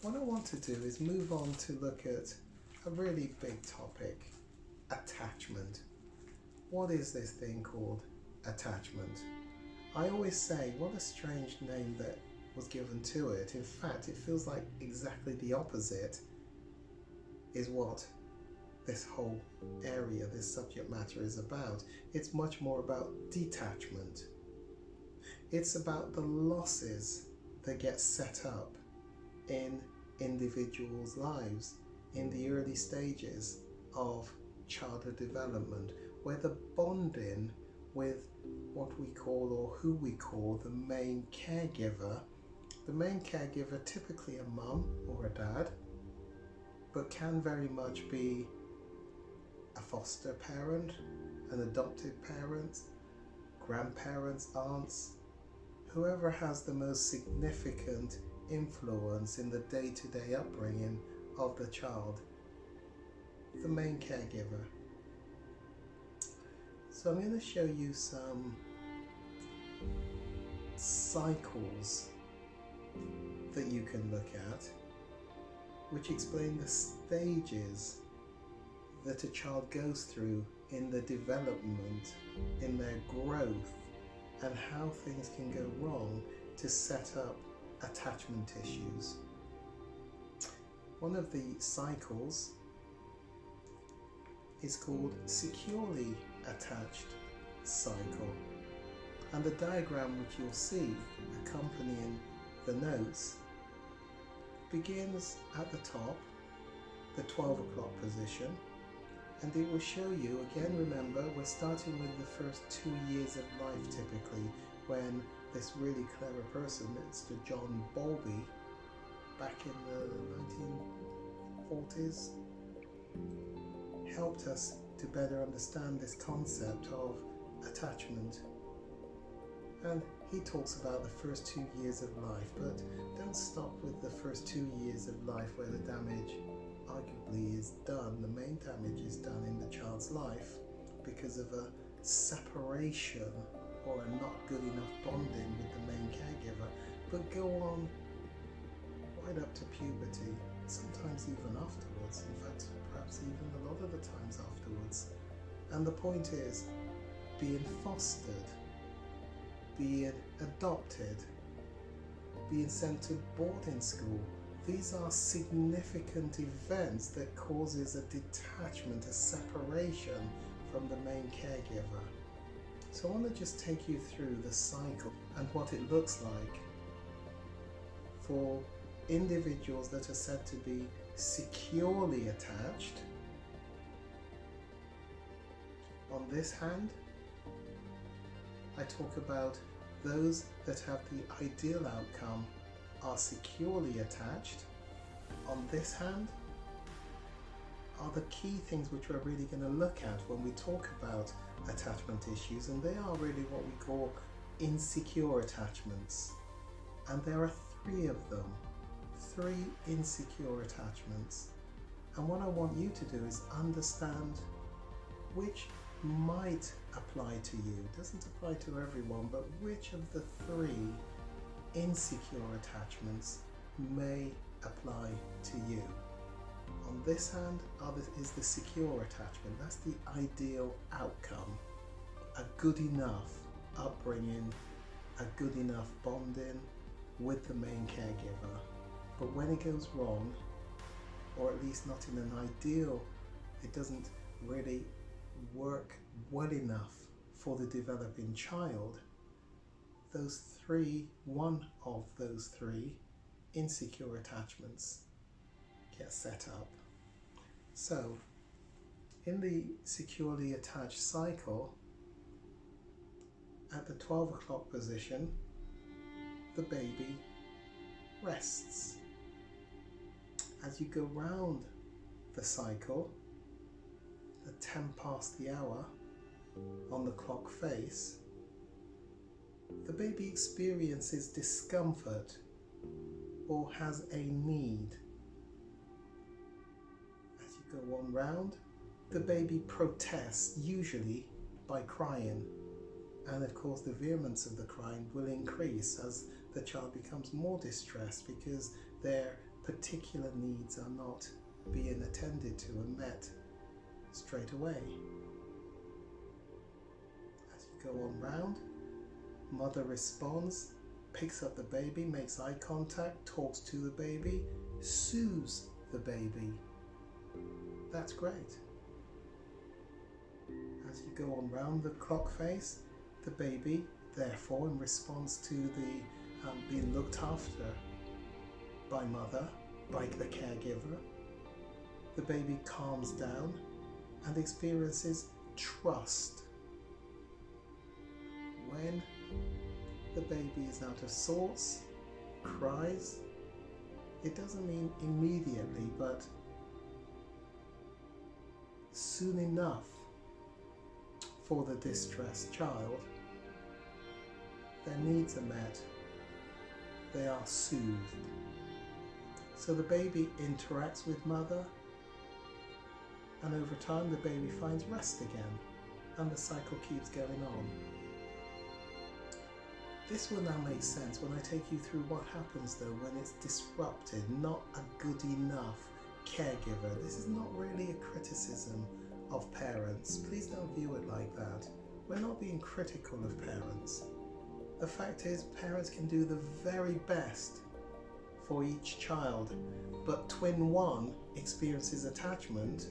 What I want to do is move on to look at a really big topic, attachment. What is this thing called attachment? I always say, what a strange name that was given to it. In fact, it feels like exactly the opposite is what this whole area, this subject matter is about. It's much more about detachment. It's about the losses that get set up in individuals' lives in the early stages of childhood development, where the bonding with what we call, or who we call, the main caregiver. The main caregiver, typically a mum or a dad, but can very much be a foster parent, an adoptive parent, grandparents, aunts, whoever has the most significant influence in the day-to-day upbringing of the child, the main caregiver. So I'm going to show you some cycles that you can look at, which explain the stages that a child goes through in the development, in their growth, and how things can go wrong to set up attachment issues. One of the cycles is called securely attached cycle, and the diagram which you'll see accompanying the notes begins at the top, the 12 o'clock position, and it will show you, again remember, we're starting with the first 2 years of life typically, when this really clever person, Mr. John Bowlby, back in the 1940s, helped us to better understand this concept of attachment. And he talks about the first 2 years of life, but don't stop with the first 2 years of life where the damage arguably is done. The main damage is done in the child's life because of a separation or a not good enough bonding with the main caregiver, but go on right up to puberty, sometimes even afterwards, in fact perhaps even a lot of the times afterwards. And the point is, being fostered, being adopted, being sent to boarding school, these are significant events that causes a detachment, a separation from the main caregiver. So I want to just take you through the cycle and what it looks like for individuals that are said to be securely attached. On this hand, I talk about those that have the ideal outcome are securely attached. On this hand are the key things which we're really going to look at when we talk about attachment issues, and they are really what we call insecure attachments. And there are 3 of them, 3 insecure attachments. And what I want you to do is understand which might apply to you. It doesn't apply to everyone, but which of the 3 insecure attachments may apply to you. On this hand is the secure attachment. That's the ideal outcome, a good enough upbringing, a good enough bonding with the main caregiver. But when it goes wrong, or at least not in an ideal, it doesn't really work well enough for the developing child, one of those 3 insecure attachments get set up. So in the securely attached cycle, at the 12 o'clock position, the baby rests. As you go round the cycle, at 10 past the hour on the clock face, the baby experiences discomfort or has a need. As you go on round, the baby protests, usually by crying, and of course the vehemence of the crying will increase as the child becomes more distressed because their particular needs are not being attended to and met straight away. As you go on round, mother responds, picks up the baby, makes eye contact, talks to the baby, soothes the baby. That's great. As you go on round the clock face, the baby, therefore, in response to the being looked after by mother, by the caregiver, the baby calms down and experiences trust. When the baby is out of sorts, cries, it doesn't mean immediately, but soon enough for the distressed child, their needs are met, they are soothed. So the baby interacts with mother, and over time the baby finds rest again, and the cycle keeps going on. This will now make sense when I take you through what happens though when it's disrupted, not a good enough caregiver. This is not really a criticism of parents. Please don't view it like that. We're not being critical of parents. The fact is, parents can do the very best for each child, but twin 1 experiences attachment,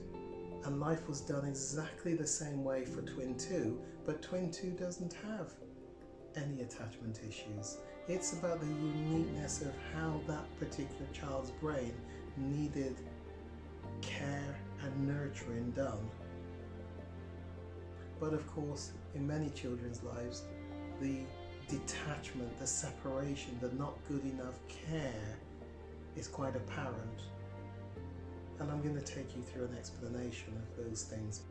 and life was done exactly the same way for twin 2, but twin 2 doesn't have any attachment issues. It's about the uniqueness of how that particular child's brain needed care and nurturing done. But of course, in many children's lives, the detachment, the separation, the not good enough care is quite apparent. And I'm going to take you through an explanation of those things.